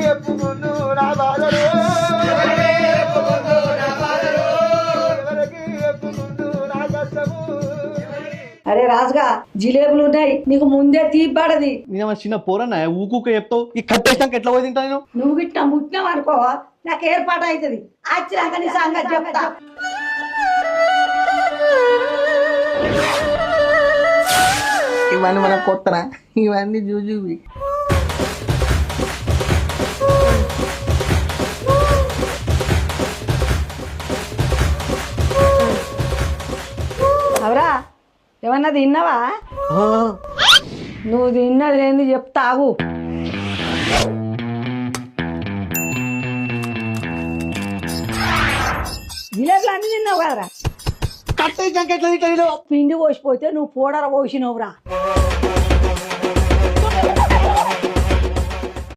చెప్పుకుంటూ నా బాధలు ఎవరికి చెప్పుకుంటూ నా కష్టము. అరే రాజుగా జిలేబులు ఉన్నాయి నీకు ముందే తీపడది. నేను చిన్న పోరన్నా ఊకుక చెప్తావు ఈ కట్టేసినాక ఎట్లా పోయి తింటా నేను నువ్వు గిట్ట ముట్టినావు అనుకో నాకు ఏర్పాటు అవుతుంది. వచ్చినాక నీ సంగతి చెప్తా. ఇవన్నీ మనకు కొత్తరా, ఇవన్నీ జూజువి. అవరా ఏమన్నా తిన్నావా? నువ్వు తిన్నది ఏంది చెప్తావు. జిలేబులు అన్ని తిన్నావు కదరా. కట్టేసినాక ఎట్లా తింటా నేను పిండి పోసిపోతే నువ్వు పూడర పోసినవురా.